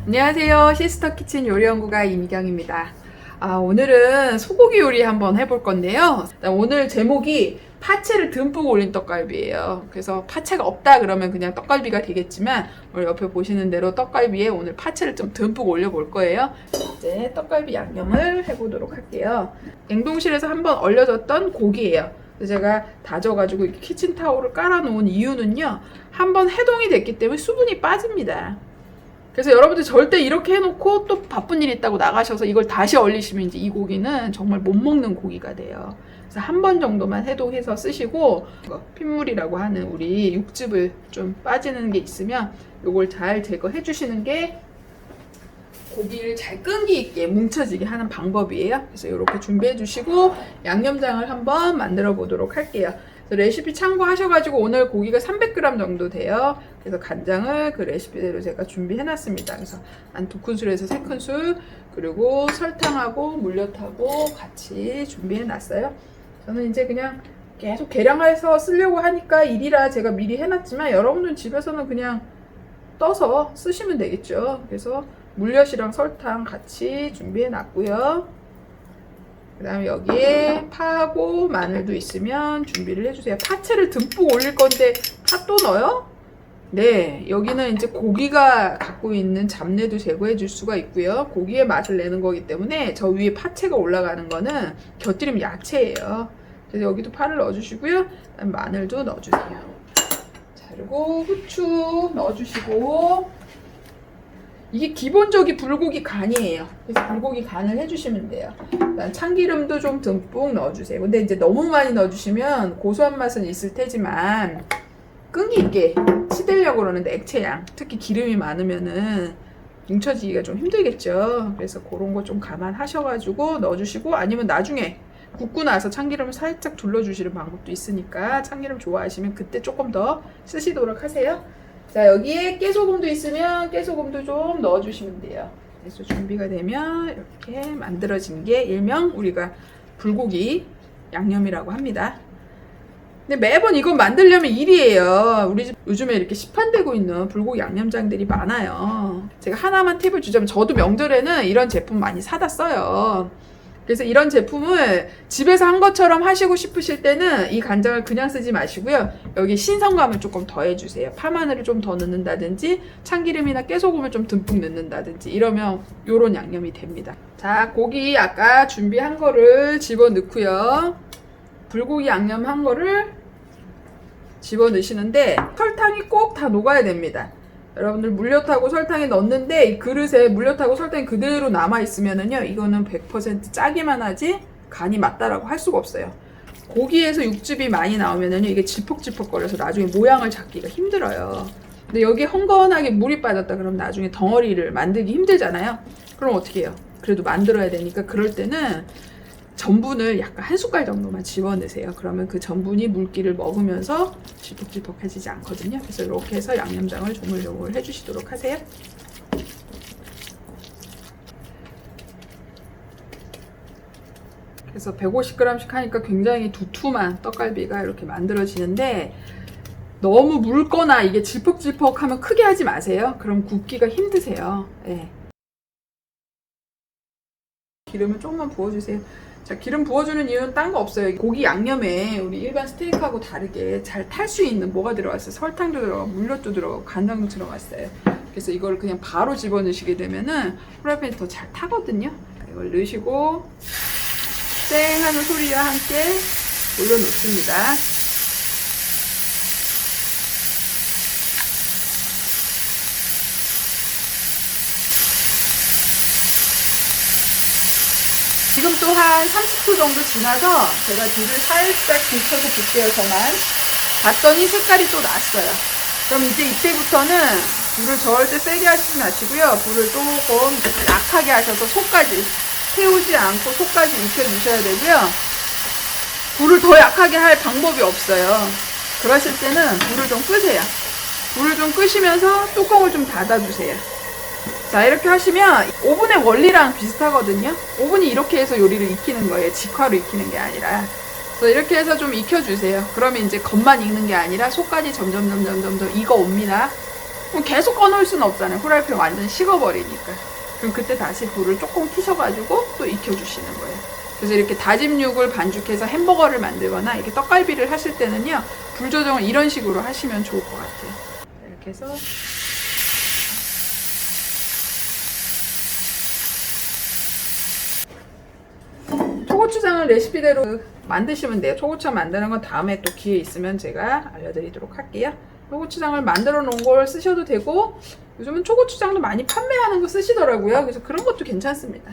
안녕하세요. 시스터 키친 요리연구가 이미경입니다. 오늘은 소고기 요리 한번 해볼 건데요. 오늘 제목이 파채를 듬뿍 올린 떡갈비예요. 그래서 파채가 없다 그러면 그냥 떡갈비가 되겠지만 오늘 옆에 보시는 대로 떡갈비에 오늘 파채를 좀 듬뿍 올려볼 거예요. 이제 떡갈비 양념을 해보도록 할게요. 냉동실에서 한번 얼려졌던 고기예요. 제가 다져가지고 이렇게 키친타올을 깔아놓은 이유는요, 한번 해동이 됐기 때문에 수분이 빠집니다. 그래서 여러분들 절대 이렇게 해놓고 또 바쁜 일 있다고 나가셔서 이걸 다시 얼리시면 이제 이 고기는 정말 못 먹는 고기가 돼요. 그래서 한 번 정도만 해동해서 쓰시고, 핏물이라고 하는 우리 육즙을 좀 빠지는 게 있으면 요걸 잘 제거해 주시는 게 고기를 잘 끈기 있게 뭉쳐지게 하는 방법이에요. 그래서 이렇게 준비해 주시고 양념장을 한번 만들어 보도록 할게요. 레시피 참고하셔가지고 오늘 고기가 300g 정도 돼요. 그래서 간장을 그 레시피대로 제가 준비해 놨습니다. 그래서 한 2큰술에서 3큰술, 그리고 설탕하고 물엿하고 같이 준비해 놨어요. 저는 이제 그냥 계속 계량해서 쓰려고 하니까 일이라 제가 미리 해놨지만 여러분들 집에서는 그냥 떠서 쓰시면 되겠죠. 그래서 물엿이랑 설탕 같이 준비해 놨고요. 그 다음에 여기에 파하고 마늘도 있으면 준비를 해주세요. 파채를 듬뿍 올릴 건데 파 또 넣어요? 네, 여기는 이제 고기가 갖고 있는 잡내도 제거해 줄 수가 있고요. 고기의 맛을 내는 거기 때문에 저 위에 파채가 올라가는 거는 곁들임 야채예요. 그래서 여기도 파를 넣어주시고요. 그다음에 마늘도 넣어주세요. 자, 그리고 후추 넣어주시고, 이게 기본적인 불고기 간이에요. 그래서 불고기 간을 해주시면 돼요. 참기름도 좀 듬뿍 넣어주세요. 근데 이제 너무 많이 넣어주시면 고소한 맛은 있을 테지만 끈기 있게 치대려고 그러는데 액체양, 특히 기름이 많으면은 뭉쳐지기가 좀 힘들겠죠. 그래서 그런 거 좀 감안하셔가지고 넣어주시고, 아니면 나중에 굽고 나서 참기름을 살짝 둘러주시는 방법도 있으니까 참기름 좋아하시면 그때 조금 더 쓰시도록 하세요. 자, 여기에 깨소금도 있으면 깨소금도 좀 넣어주시면 돼요. 그래서 준비가 되면 이렇게 만들어진 게 일명 우리가 불고기 양념이라고 합니다. 근데 매번 이거 만들려면 일이에요. 우리 집 요즘에 이렇게 시판되고 있는 불고기 양념장들이 많아요. 제가 하나만 팁을 주자면, 저도 명절에는 이런 제품 많이 사다 써요. 그래서 이런 제품을 집에서 한 것처럼 하시고 싶으실 때는 이 간장을 그냥 쓰지 마시고요. 여기 신선감을 조금 더해주세요. 파마늘을 좀 더 넣는다든지 참기름이나 깨소금을 좀 듬뿍 넣는다든지 이러면 요런 양념이 됩니다. 자, 고기 아까 준비한 거를 집어넣고요. 불고기 양념 한 거를 집어넣으시는데 설탕이 꼭 다 녹아야 됩니다. 여러분들 물엿하고 설탕이 넣었는데 이 그릇에 물엿하고 설탕이 그대로 남아있으면은요, 이거는 100% 짜기만 하지 간이 맞다라고 할 수가 없어요. 고기에서 육즙이 많이 나오면은요, 이게 질퍽질퍽거려서 나중에 모양을 잡기가 힘들어요. 근데 여기에 헝건하게 물이 빠졌다 그러면 나중에 덩어리를 만들기 힘들잖아요. 그럼 어떻게 해요? 그래도 만들어야 되니까 그럴 때는 전분을 약간 한 숟갈 정도만 집어넣으세요. 그러면 그 전분이 물기를 먹으면서 질퍽질퍽해지지 않거든요. 그래서 이렇게 해서 양념장을 조물조물 해주시도록 하세요. 그래서 150g씩 하니까 굉장히 두툼한 떡갈비가 이렇게 만들어지는데, 너무 묽거나 이게 질퍽질퍽하면 크게 하지 마세요. 그럼 굽기가 힘드세요. 네. 기름을 조금만 부어주세요. 자, 기름 부어주는 이유는 딴 거 없어요. 고기 양념에 우리 일반 스테이크하고 다르게 잘 탈 수 있는 뭐가 들어갔어요? 설탕도 들어가고 물엿도 들어가고 간장도 들어갔어요. 그래서 이걸 그냥 바로 집어넣으시게 되면은 프라이팬이 더 잘 타거든요. 이걸 넣으시고 쌩 하는 소리와 함께 올려놓습니다. 지금 또 한 30초 정도 지나서 제가 불을 살짝 붙여서 볼게요. 저만 봤더니 색깔이 또 났어요. 그럼 이제 이때부터는 불을 절대 세게 하시지 마시고요. 불을 조금 약하게 하셔서 속까지 태우지 않고 속까지 익혀주셔야 되고요. 불을 더 약하게 할 방법이 없어요. 그러실 때는 불을 좀 끄세요. 불을 좀 끄시면서 뚜껑을 좀 닫아주세요. 자, 이렇게 하시면 오븐의 원리랑 비슷하거든요. 오븐이 이렇게 해서 요리를 익히는 거예요. 직화로 익히는 게 아니라. 그래서 이렇게 해서 좀 익혀주세요. 그러면 이제 겉만 익는 게 아니라 속까지 점점 익어옵니다. 계속 꺼놓을 수는 없잖아요. 후라이팬 완전 식어버리니까. 그럼 그때 다시 불을 조금 키셔가지고 또 익혀주시는 거예요. 그래서 이렇게 다진 육을 반죽해서 햄버거를 만들거나 이렇게 떡갈비를 하실 때는요, 불 조정을 이런 식으로 하시면 좋을 것 같아요. 이렇게 해서 초고추장은 레시피대로 만드시면 돼요. 초고추장 만드는 건 다음에 또 기회 있으면 제가 알려드리도록 할게요. 초고추장을 만들어 놓은 걸 쓰셔도 되고, 요즘은 초고추장도 많이 판매하는 거 쓰시더라고요. 그래서 그런 것도 괜찮습니다.